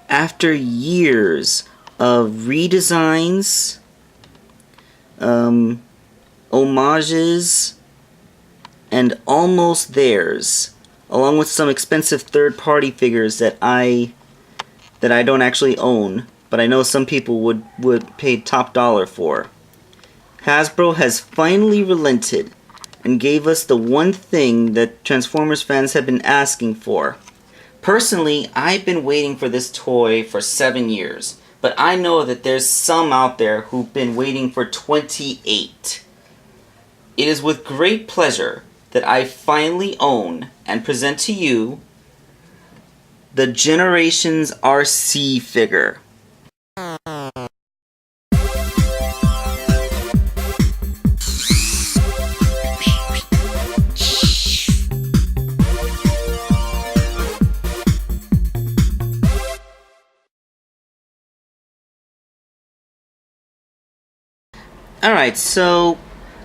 after years of redesigns, homages, and almost theirs, along with some expensive third-party figures that I don't actually own, but I know some people would pay top dollar for. Hasbro has finally relented and gave us the one thing that Transformers fans have been asking for. Personally, I've been waiting for this toy for 7 years, but I know that there's some out there who've been waiting for 28. It is with great pleasure that I finally own and present to you the Generations Arcee figure. Alright, so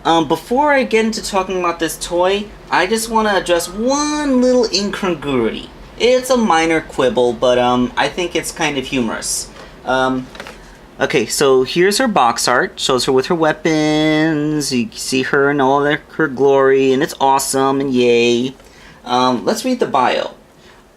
before I get into talking about this toy, I just want to address one little incongruity. It's a minor quibble, but I think it's kind of humorous. Okay, so here's her box art. Shows her with her weapons. You see her in all her glory, and it's awesome, and yay. Let's read the bio.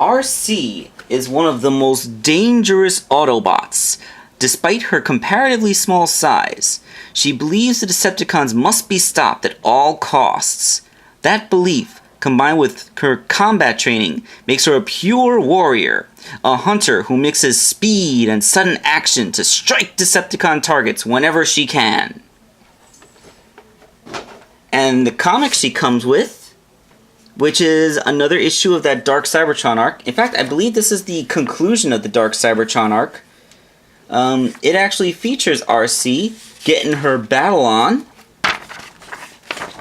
Arcee is one of the most dangerous Autobots. Despite her comparatively small size, she believes the Decepticons must be stopped at all costs. That belief, combined with her combat training, makes her a pure warrior, a hunter who mixes speed and sudden action to strike Decepticon targets whenever she can. And the comic she comes with, which is another issue of that Dark Cybertron arc. In fact, I believe this is the conclusion of the Dark Cybertron arc. It actually features Arcee getting her battle on,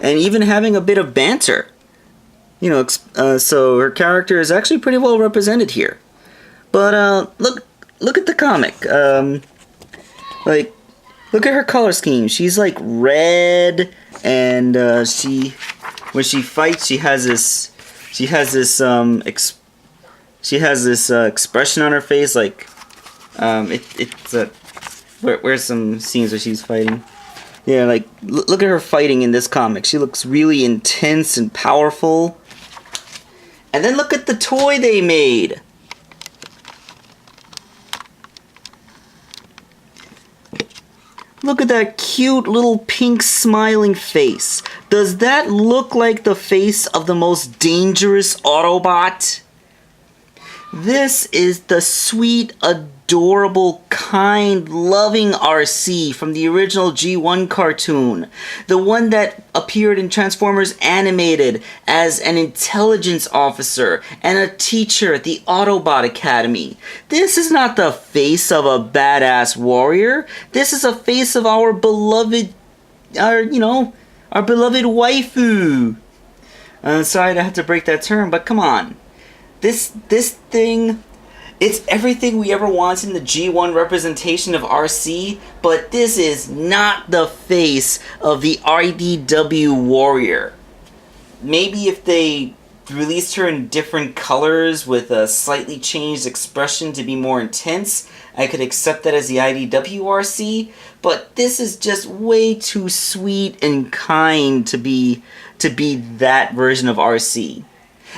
and even having a bit of banter. You know, so her character is actually pretty well represented here. But look at the comic. Like, look at her color scheme. She's like red, and when she fights, she has this expression on her face, like. Where's some scenes where she's fighting? Yeah, like, look at her fighting in this comic. She looks really intense and powerful. And then look at the toy they made. Look at that cute little pink smiling face. Does that look like the face of the most dangerous Autobot? This is the sweet, adorable, kind, loving Arcee from the original G1 cartoon. The one that appeared in Transformers Animated as an intelligence officer and a teacher at the Autobot Academy. This is not the face of a badass warrior. This is a face of our beloved, our beloved waifu. Sorry to have to break that term, but come on. This thing, it's everything we ever wanted in the G1 representation of Arcee, but this is not the face of the IDW warrior. Maybe if they released her in different colors with a slightly changed expression to be more intense, I could accept that as the IDW Arcee, but this is just way too sweet and kind to be that version of Arcee.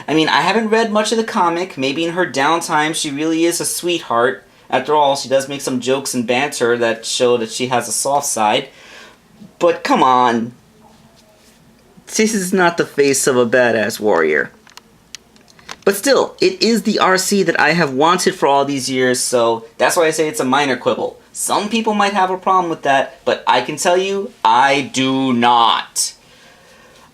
I mean, I haven't read much of the comic. Maybe in her downtime she really is a sweetheart. After all, she does make some jokes and banter that show that she has a soft side. But come on. This is not the face of a badass warrior. But still, it is the Arcee that I have wanted for all these years, so that's why I say it's a minor quibble. Some people might have a problem with that, but I can tell you, I do not.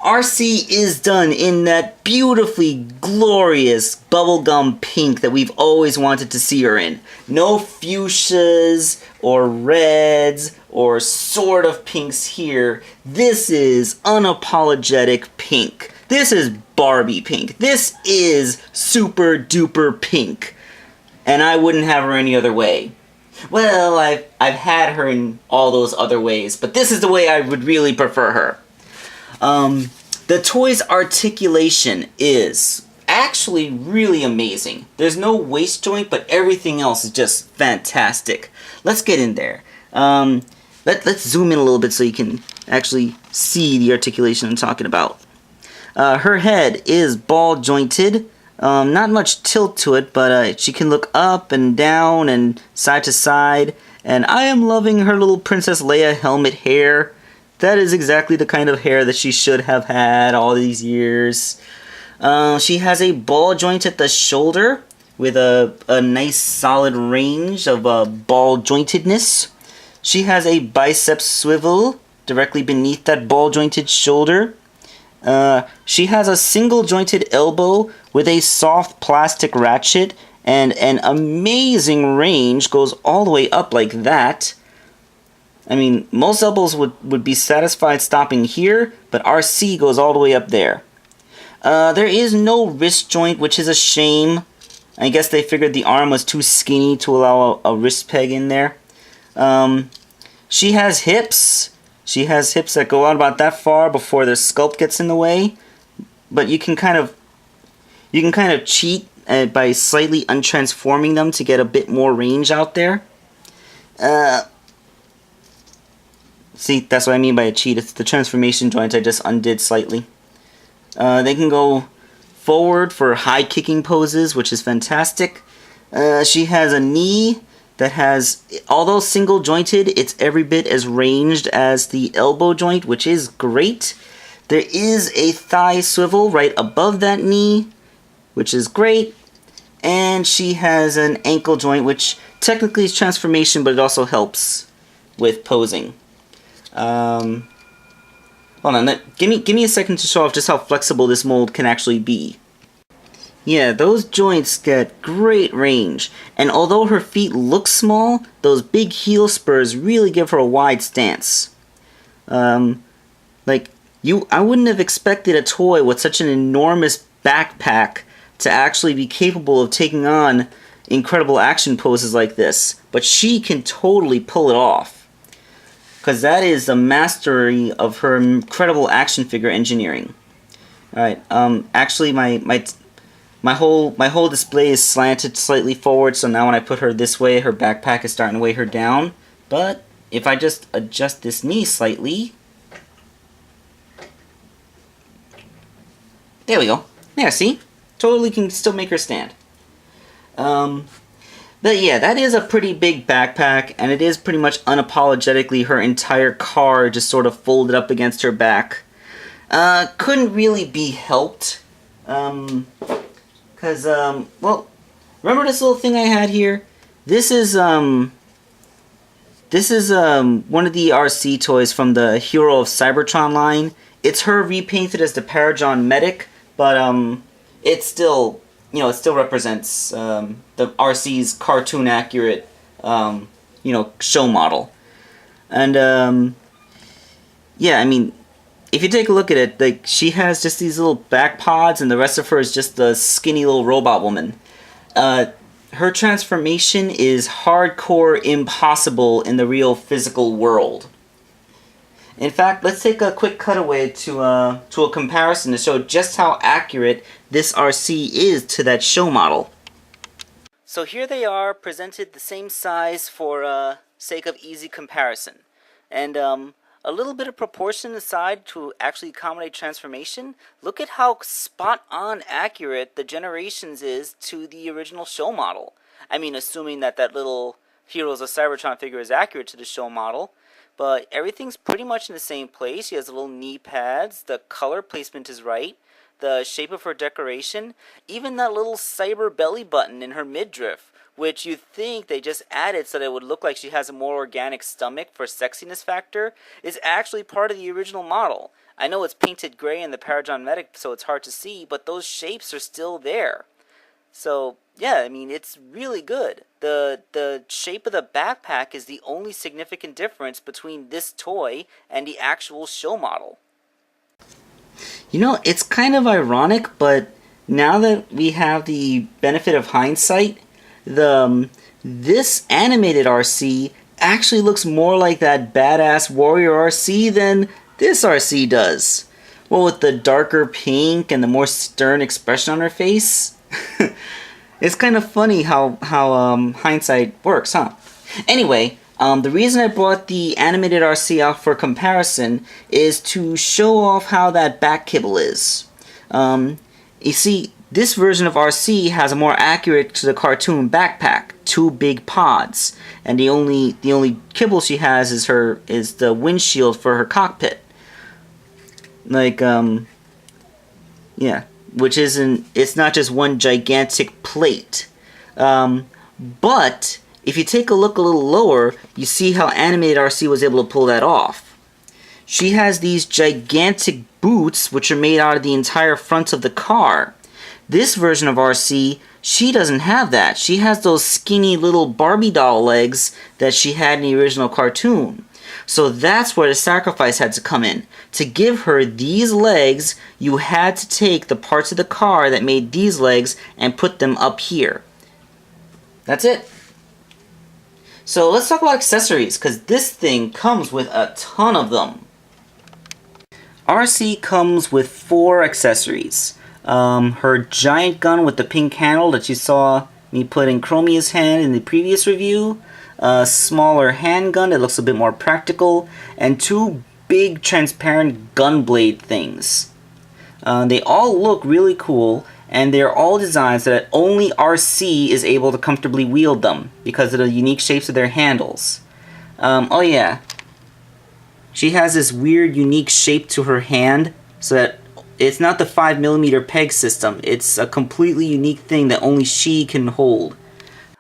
Arcee is done in that beautifully glorious bubblegum pink that we've always wanted to see her in. No fuchsias or reds or sort of pinks here. This is unapologetic pink. This is Barbie pink. This is super duper pink. And I wouldn't have her any other way. Well, I've had her in all those other ways, but this is the way I would really prefer her. The toy's articulation is, actually really amazing. There's no waist joint, but everything else is just fantastic. Let's get in there. Let's zoom in a little bit so you can actually see the articulation I'm talking about. Her head is ball jointed. Not much tilt to it, but she can look up and down and side to side. And I am loving her little Princess Leia helmet hair. That is exactly the kind of hair that she should have had all these years. She has a ball joint at the shoulder with a nice solid range of ball jointedness. She has a bicep swivel directly beneath that ball jointed shoulder. She has a single jointed elbow with a soft plastic ratchet, and an amazing range goes all the way up like that. I mean, most elbows would be satisfied stopping here, but Arcee goes all the way up there. There is no wrist joint, which is a shame. I guess they figured the arm was too skinny to allow a wrist peg in there. She has hips. She has hips that go out about that far before the sculpt gets in the way. But you can kind of cheat by slightly untransforming them to get a bit more range out there. See, that's what I mean by a cheat. It's the transformation joint I just undid slightly. They can go forward for high kicking poses, which is fantastic. She has a knee that has, although single jointed, it's every bit as ranged as the elbow joint, which is great. There is a thigh swivel right above that knee, which is great. And she has an ankle joint, which technically is transformation, but it also helps with posing. Hold on, give me a second to show off just how flexible this mold can actually be. Yeah, those joints get great range, and although her feet look small, those big heel spurs really give her a wide stance. I wouldn't have expected a toy with such an enormous backpack to actually be capable of taking on incredible action poses like this, but she can totally pull it off. Because that is the mastery of her incredible action figure engineering. Alright, actually my whole display is slanted slightly forward, so now when I put her this way, her backpack is starting to weigh her down. But if I just adjust this knee slightly, there we go. There, see? Totally can still make her stand. But yeah, that is a pretty big backpack, and it is pretty much unapologetically her entire car just sort of folded up against her back. Couldn't really be helped. Well, remember this little thing I had here? This is one of the Arcee toys from the Hero of Cybertron line. It's her repainted as the Paragon Medic, but it still represents the Arcee's cartoon accurate show model. And yeah, I mean, if you take a look at it, like, she has just these little back pods, and the rest of her is just the skinny little robot woman. Her transformation is hardcore impossible in the real physical world. In fact, let's take a quick cutaway to a comparison to show just how accurate this Arcee is to that show model. So here they are, presented the same size for sake of easy comparison. And a little bit of proportion aside to actually accommodate transformation, look at how spot-on accurate the Generations is to the original show model. I mean, assuming that little Heroes of Cybertron figure is accurate to the show model, but everything's pretty much in the same place. She has the little knee pads, the color placement is right, the shape of her decoration, even that little cyber belly button in her midriff, which you think they just added so that it would look like she has a more organic stomach for sexiness factor, is actually part of the original model. I know it's painted gray in the Paragon Medic, so it's hard to see, but those shapes are still there. So, yeah, I mean, it's really good. The shape of the backpack is the only significant difference between this toy and the actual show model. You know, it's kind of ironic, but now that we have the benefit of hindsight, this animated Arcee actually looks more like that badass warrior Arcee than this Arcee does. Well, with the darker pink and the more stern expression on her face. It's kind of funny how hindsight works, huh? Anyway, the reason I brought the animated Arcee out for comparison is to show off how that back kibble is. You see, this version of Arcee has a more accurate to the cartoon backpack, 2 big pods, and the only kibble she has is the windshield for her cockpit. Like, yeah, which it's not just one gigantic plate. But if you take a look a little lower, you see how animated Arcee was able to pull that off. She has these gigantic boots which are made out of the entire front of the car. This version of Arcee, she doesn't have that. She has those skinny little Barbie doll legs that she had in the original cartoon. So that's where the sacrifice had to come in. To give her these legs, you had to take the parts of the car that made these legs and put them up here. That's it. So let's talk about accessories, because this thing comes with a ton of them. Arcee comes with 4 accessories. Her giant gun with the pink handle that you saw me put in Chromia's hand in the previous review, a smaller handgun that looks a bit more practical, and 2 big transparent gun blade things. They all look really cool, and they're all designed so that only Arcee is able to comfortably wield them because of the unique shapes of their handles. Oh yeah, she has this weird unique shape to her hand so that it's not the 5mm peg system. It's a completely unique thing that only she can hold.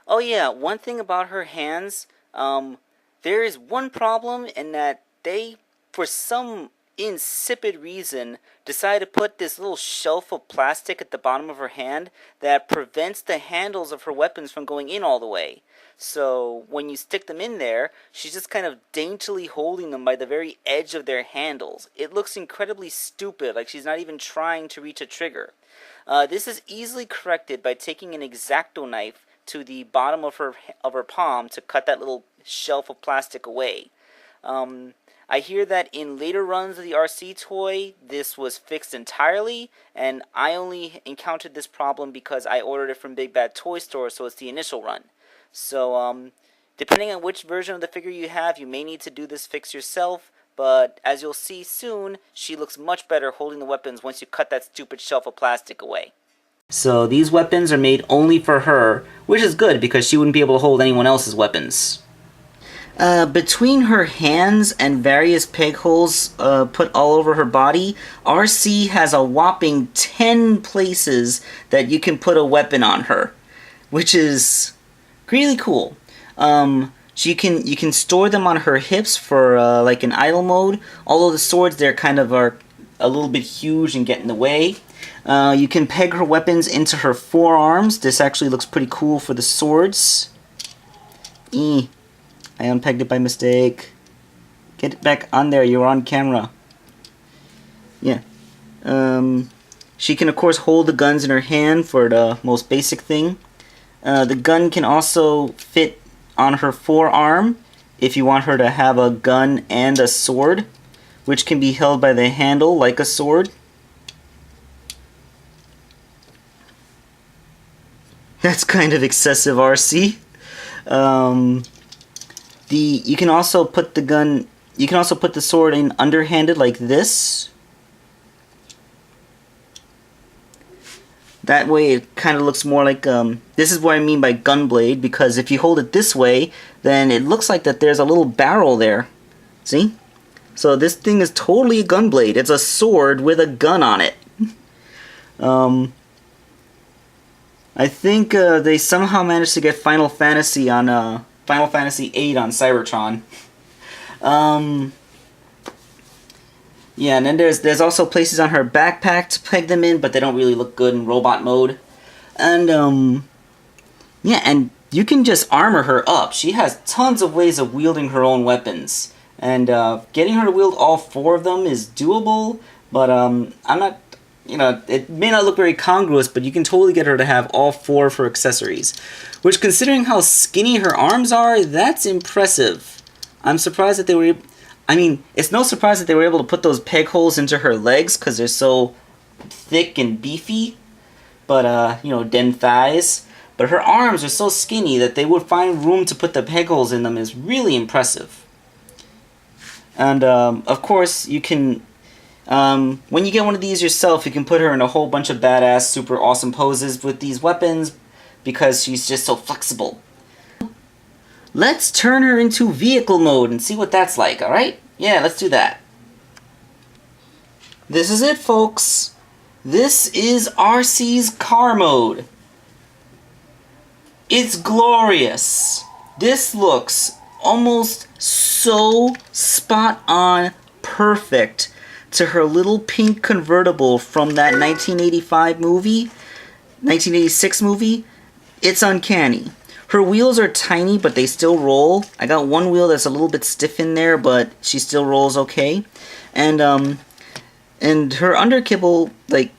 Oh yeah, one thing about her hands, there is one problem in that they, for some insipid reason, decided to put this little shelf of plastic at the bottom of her hand that prevents the handles of her weapons from going in all the way. So when you stick them in there, she's just kind of daintily holding them by the very edge of their handles. It looks incredibly stupid, like she's not even trying to reach a trigger. This is easily corrected by taking an X-Acto knife to the bottom of her palm to cut that little shelf of plastic away. I hear that in later runs of the Arcee toy, this was fixed entirely, and I only encountered this problem because I ordered it from Big Bad Toy Store, so it's the initial run. So, depending on which version of the figure you have, you may need to do this fix yourself, but as you'll see soon, she looks much better holding the weapons once you cut that stupid shelf of plastic away. So these weapons are made only for her, which is good because she wouldn't be able to hold anyone else's weapons. Between her hands and various peg holes put all over her body, Arcee has a whopping 10 places that you can put a weapon on her, which is really cool. You can store them on her hips for like an idle mode, although the swords there kind of are a little bit huge and get in the way. You can peg her weapons into her forearms. This actually looks pretty cool for the swords. I unpegged it by mistake. Get it back on there, you're on camera. Yeah. She can of course hold the guns in her hand for the most basic thing. The gun can also fit on her forearm if you want her to have a gun and a sword, which can be held by the handle like a sword. That's kind of excessive, Arcee. You can also put the gun. You can also put the sword in underhanded like this. That way, it kind of looks more like this is what I mean by gun blade, because if you hold it this way, then it looks like that there's a little barrel there. See? So this thing is totally a gun blade. It's a sword with a gun on it. I think they somehow managed to get Final Fantasy on Final Fantasy VIII on Cybertron. Yeah, and then there's also places on her backpack to peg them in, but they don't really look good in robot mode. And yeah, and you can just armor her up. She has tons of ways of wielding her own weapons, and getting her to wield all 4 of them is doable. But I'm not. You know, it may not look very congruous, but you can totally get her to have all 4 of her accessories. Which, considering how skinny her arms are, that's impressive. I'm surprised that they were... I mean, it's no surprise that they were able to put those peg holes into her legs because they're so thick and beefy. But, you know, den thighs. But her arms are so skinny that they would find room to put the peg holes in them is really impressive. And, of course, you can... when you get one of these yourself, you can put her in a whole bunch of badass, super awesome poses with these weapons because she's just so flexible. Let's turn her into vehicle mode and see what that's like, alright? Yeah, let's do that. This is it, folks. This is Arcee's car mode. It's glorious. This looks almost so spot on perfect to her little pink convertible from that 1986 movie. It's uncanny. Her wheels are tiny, but they still roll. I got one wheel that's a little bit stiff in there, but she still rolls okay. And her underkibble, like,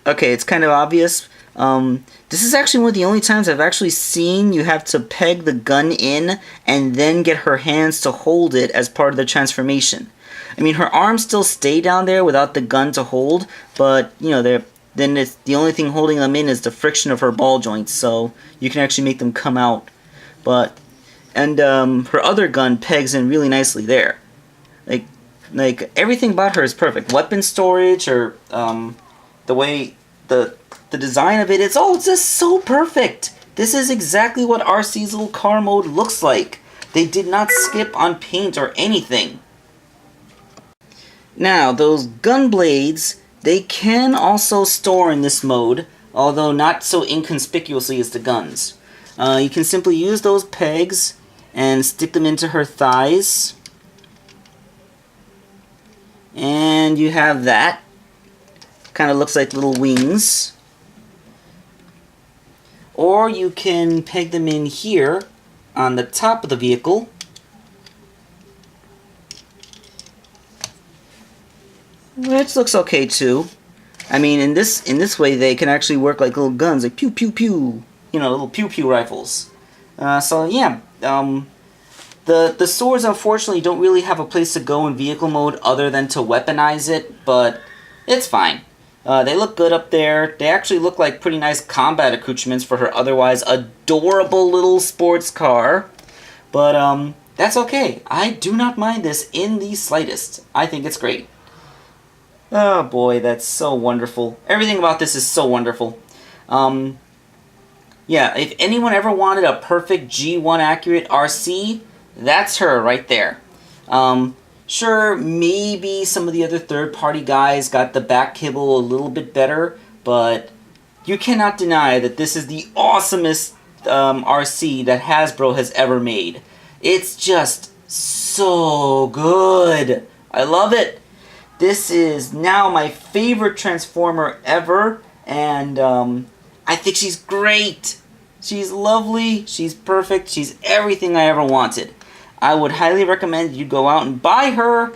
okay, it's kind of obvious. This is actually one of the only times I've actually seen you have to peg the gun in and then get her hands to hold it as part of the transformation. I mean, her arms still stay down there without the gun to hold, but, you know, then it's the only thing holding them in is the friction of her ball joints, so you can actually make them come out. And her other gun pegs in really nicely there. Like everything about her is perfect. Weapon storage, or the way the design of it, it's just so perfect. This is exactly what Arcee's little car mode looks like. They did not skip on paint or anything. Now, those gun blades, they can also store in this mode, although not so inconspicuously as the guns. You can simply use those pegs and stick them into her thighs. And you have that. Kind of looks like little wings. Or you can peg them in here on the top of the vehicle. Which looks okay too. I mean, in this way, they can actually work like little guns, like pew pew pew. You know, little pew pew rifles. So yeah, the swords unfortunately don't really have a place to go in vehicle mode other than to weaponize it, but it's fine. They look good up there. They actually look like pretty nice combat accoutrements for her otherwise adorable little sports car. But that's okay. I do not mind this in the slightest. I think it's great. Oh boy, that's so wonderful. Everything about this is so wonderful. Yeah, if anyone ever wanted a perfect G1 accurate Arcee, that's her right there. Sure, maybe some of the other third-party guys got the back kibble a little bit better, but you cannot deny that this is the awesomest Arcee that Hasbro has ever made. It's just so good. I love it. This is now my favorite Transformer ever, and I think she's great. She's lovely, she's perfect, she's everything I ever wanted. I would highly recommend you go out and buy her.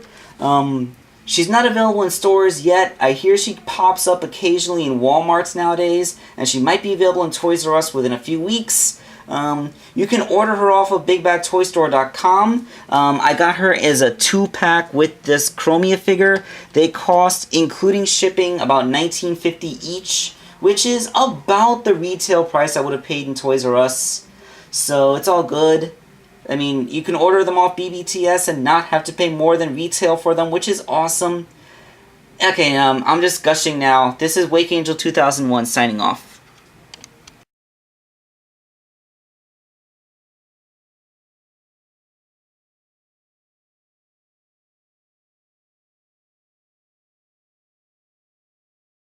She's not available in stores yet. I hear she pops up occasionally in Walmarts nowadays, and she might be available in Toys R Us within a few weeks. You can order her off of BigBadToyStore.com. I got her as a 2-pack with this Chromia figure. They cost, including shipping, about $19.50 each, which is about the retail price I would have paid in Toys R Us. So it's all good. I mean, you can order them off BBTS and not have to pay more than retail for them, which is awesome. Okay, I'm just gushing now. This is Wakeangel2K1 signing off.